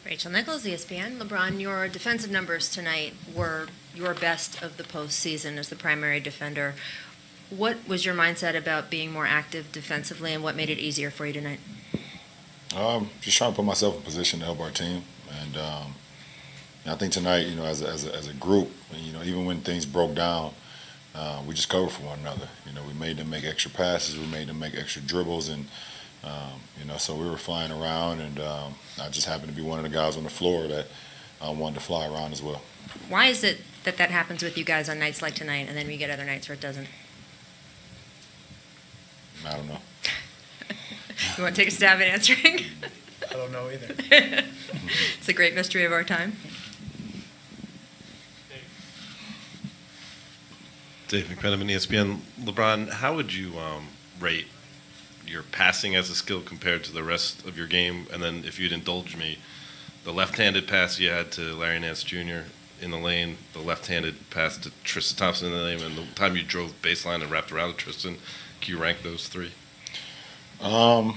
Rachel Nichols, ESPN. LeBron, your defensive numbers tonight were your best of the postseason as the primary defender. What was your mindset about being more active defensively, and what made it easier for you tonight? Just trying to put myself in position to help our team, and I think tonight, as a group, even when things broke down, we just covered for one another. We made them make extra passes, we made them make extra dribbles, and so we were flying around, and I just happened to be one of the guys on the floor that wanted to fly around as well. Why is it that happens with you guys on nights like tonight, and then we get other nights where it doesn't? I don't know. You want to take a stab at answering? I don't know either. It's a great mystery of our time. Dave McMenamin, ESPN. LeBron, how would you rate your passing as a skill compared to the rest of your game? And then, if you'd indulge me, the left-handed pass you had to Larry Nance Jr. in the lane, the left-handed pass to Tristan Thompson in the lane, and the time you drove baseline and wrapped around Tristan. Can you rank those three? I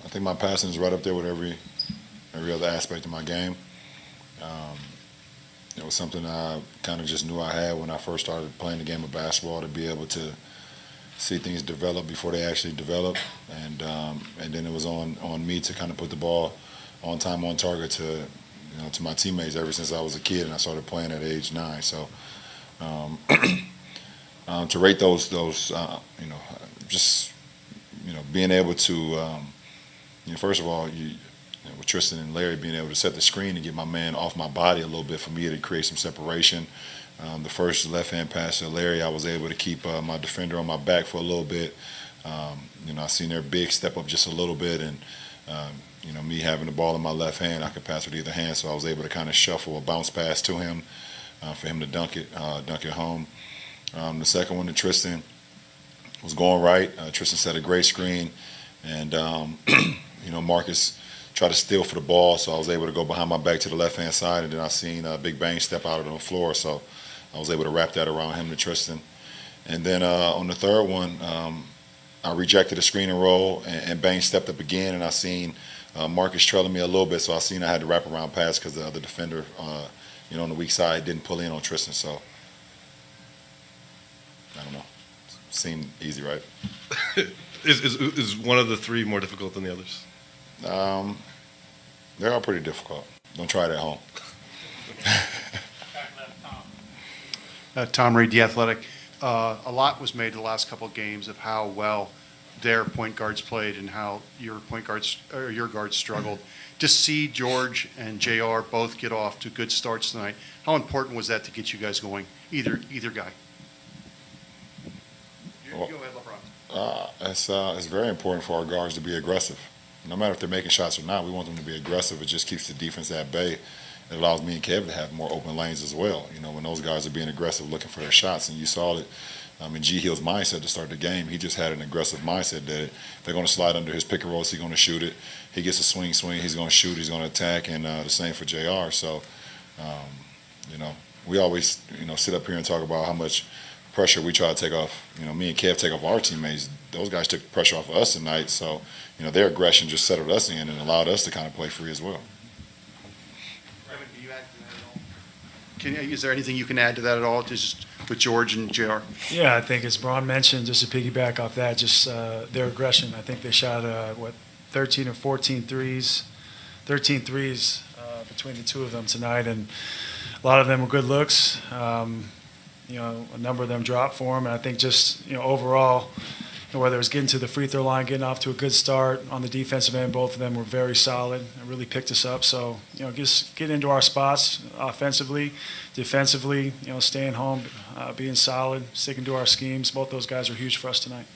think my passing is right up there with every other aspect of my game. It was something I kind of just knew I had when I first started playing the game of basketball, to be able to see things develop before they actually develop, and then it was on me to kind of put the ball on time, on target to my teammates ever since I was a kid, and I started playing at age 9. So to rate those just being able to first of all, with Tristan and Larry being able to set the screen and get my man off my body a little bit for me to create some separation. The first left-hand pass to Larry, I was able to keep my defender on my back for a little bit. I seen their big step up just a little bit, and me having the ball in my left hand, I could pass with either hand, so I was able to kind of shuffle a bounce pass to him for him to dunk it home. The second one to Tristan was going right. Tristan set a great screen, and Marcus tried to steal for the ball, so I was able to go behind my back to the left-hand side, and then I seen Big Bang step out on the floor, so I was able to wrap that around him to Tristan. And then on the third one, I rejected a screen and roll, and Bang stepped up again, and I seen Marcus trailing me a little bit, so I seen I had to wrap around pass because the other defender, on the weak side, didn't pull in on Tristan. So I don't know. Seemed easy, right? Is one of the three more difficult than the others? They're all pretty difficult. Don't try it at home. Tom Reed, The Athletic. A lot was made the last couple of games of how well their point guards played and how your guards struggled. To see George and JR both get off to good starts tonight, how important was that to get you guys going? Either guy. Go ahead, LeBron. It's very important for our guards to be aggressive. No matter if they're making shots or not, we want them to be aggressive. It just keeps the defense at bay. It allows me and Kevin to have more open lanes as well. When those guys are being aggressive, looking for their shots, and you saw it in G. Hill's mindset to start the game. He just had an aggressive mindset that if they're going to slide under his pick and rolls, he's going to shoot it. He gets a swing, he's going to shoot, he's going to attack, and the same for JR. So, we always, sit up here and talk about how much pressure we try to take off. Me and Kev take off our teammates. Those guys took the pressure off of us tonight. So, their aggression just settled us in and allowed us to kind of play free as well. Kevin, can you add to that at all? Is there anything you can add to that at all, just with George and JR? Yeah, I think as Braun mentioned, just to piggyback off that, just their aggression. I think they shot, 13 or 14 threes, 13 threes between the two of them tonight, and a lot of them were good looks. A number of them dropped for him, and I think just, overall, whether it was getting to the free throw line, getting off to a good start on the defensive end, both of them were very solid and really picked us up. So, just get into our spots offensively, defensively, staying home, being solid, sticking to our schemes. Both those guys are huge for us tonight.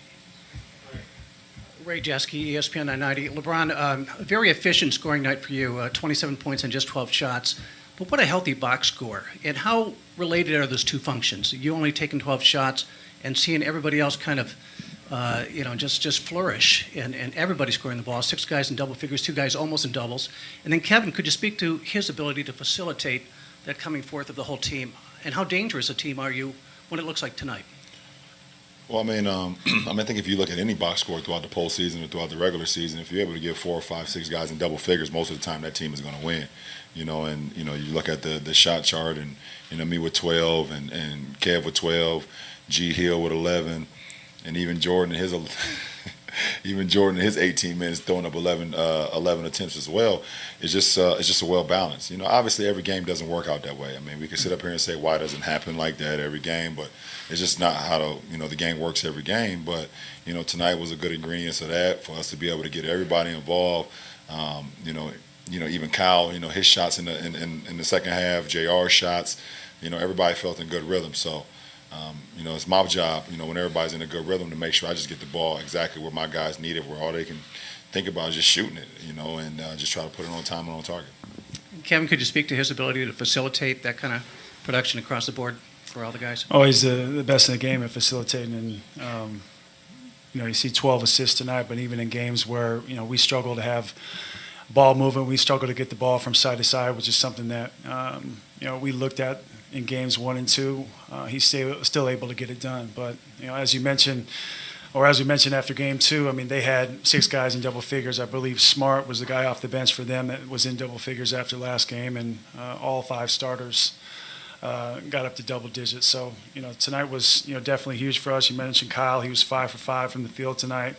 Ray Jeske, ESPN 990. LeBron, a very efficient scoring night for you, 27 points and just 12 shots. But what a healthy box score. And how related are those two functions? You only taking 12 shots and seeing everybody else kind of just flourish, and everybody scoring the ball. 6 guys in double figures, 2 guys almost in doubles. And then Kevin, could you speak to his ability to facilitate that coming forth of the whole team? And how dangerous a team are you when it looks like tonight? Well, I mean, I think if you look at any box score throughout the postseason or throughout the regular season, if you're able to get 4 or 5, 6 guys in double figures, most of the time that team is going to win. And you look at the shot chart, and me with 12, and Kev with 12, G Hill with 11, and even Jordan in his even Jordan in his 18 minutes throwing up 11 attempts as well. It's just a well balanced. Obviously every game doesn't work out that way. I mean, we can sit up here and say why doesn't happen like that every game, but it's just not how the game works every game. But tonight was a good ingredient of that for us to be able to get everybody involved. Even Kyle, his shots in the second half, JR's shots, everybody felt in good rhythm. So. It's my job, when everybody's in a good rhythm, to make sure I just get the ball exactly where my guys need it, where all they can think about is just shooting it, and just try to put it on time and on target. Kevin, could you speak to his ability to facilitate that kind of production across the board for all the guys? Oh, he's the best in the game at facilitating. And, you see 12 assists tonight, but even in games where, we struggle to have ball movement, we struggle to get the ball from side to side, which is something that, we looked at in games 1 and 2. He's still able to get it done. But, as we mentioned after game 2, I mean, they had 6 guys in double figures. I believe Smart was the guy off the bench for them that was in double figures after last game, and all 5 starters got up to double digits. So, tonight was, definitely huge for us. You mentioned Kyle. He was 5 for 5 from the field tonight.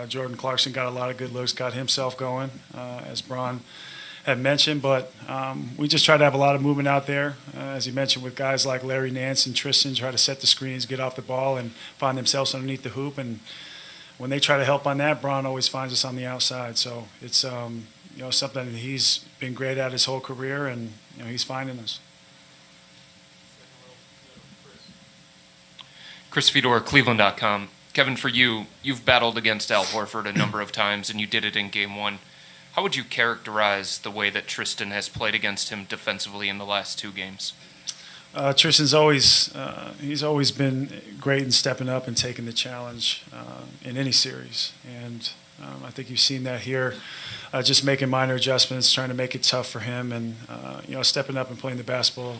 Jordan Clarkson got a lot of good looks, got himself going, as Bron had mentioned. But we just try to have a lot of movement out there, as you mentioned, with guys like Larry Nance and Tristan, try to set the screens, get off the ball, and find themselves underneath the hoop. And when they try to help on that, Bron always finds us on the outside. So it's something that he's been great at his whole career, and he's finding us. Chris Fedor, Cleveland.com. Kevin, for you, you've battled against Al Horford a number of times, and you did it in Game 1. How would you characterize the way that Tristan has played against him defensively in the last 2 games? Tristan's he's always been great in stepping up and taking the challenge in any series. And I think you've seen that here, just making minor adjustments, trying to make it tough for him, and stepping up and playing the basketball.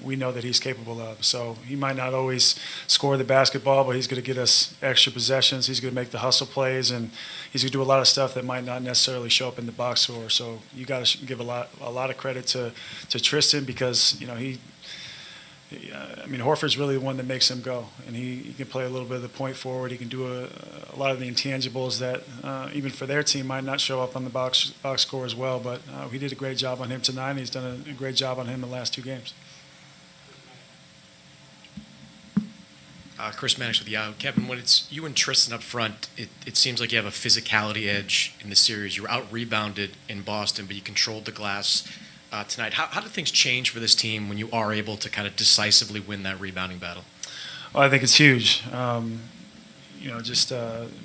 We know that he's capable of. So he might not always score the basketball, but he's going to get us extra possessions. He's going to make the hustle plays, and he's going to do a lot of stuff that might not necessarily show up in the box score. So you got to give a lot of credit to Tristan, because Horford's really the one that makes him go, and he can play a little bit of the point forward. He can do a lot of the intangibles that even for their team might not show up on the box score as well. But he did a great job on him tonight, and he's done a great job on him the last 2 games. Chris Mannix with Yahoo. Kevin, when it's you and Tristan up front, it seems like you have a physicality edge in the series. You were out-rebounded in Boston, but you controlled the glass tonight. How do things change for this team when you are able to kind of decisively win that rebounding battle? Well, I think it's huge. Just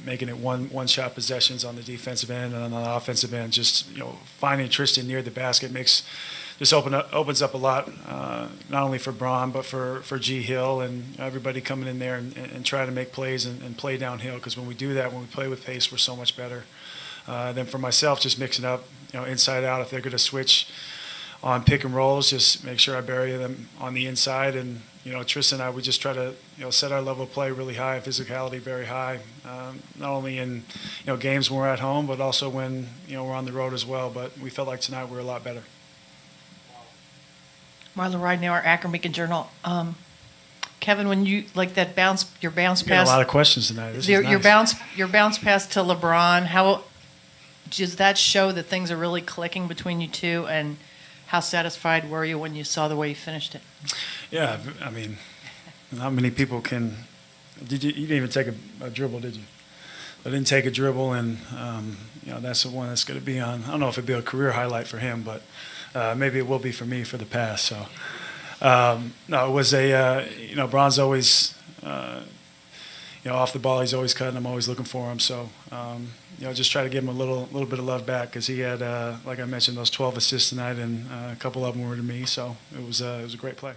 making it one-shot possessions on the defensive end, and on the offensive end, just finding Tristan near the basket opens up a lot, not only for Bron but for G Hill and everybody coming in there and trying to make plays and play downhill. Because when we do that, when we play with pace, we're so much better. Then for myself, just mixing up, inside out. If they're going to switch on pick and rolls, just make sure I bury them on the inside. And Tristan and I, we just try to set our level of play really high, physicality very high, not only in games when we're at home, but also when we're on the road as well. But we felt like tonight we were a lot better. Marla Ridenour, Akron Beacon Journal. Kevin, when you like that your bounce You got pass, a lot of questions tonight. This is your nice. bounce pass to LeBron. How does that show that things are really clicking between you two? And how satisfied were you when you saw the way you finished it? Yeah, I mean, not many people can. You didn't even take a dribble, did you? I didn't take a dribble, and that's the one that's going to be on. I don't know if it'd be a career highlight for him, but maybe it will be for me for the past. So, no, it was Bron's always, off the ball. He's always cutting. I'm always looking for him. So, just try to give him a little bit of love back, because he had, like I mentioned, those 12 assists tonight, and a couple of them were to me. So it was a great play.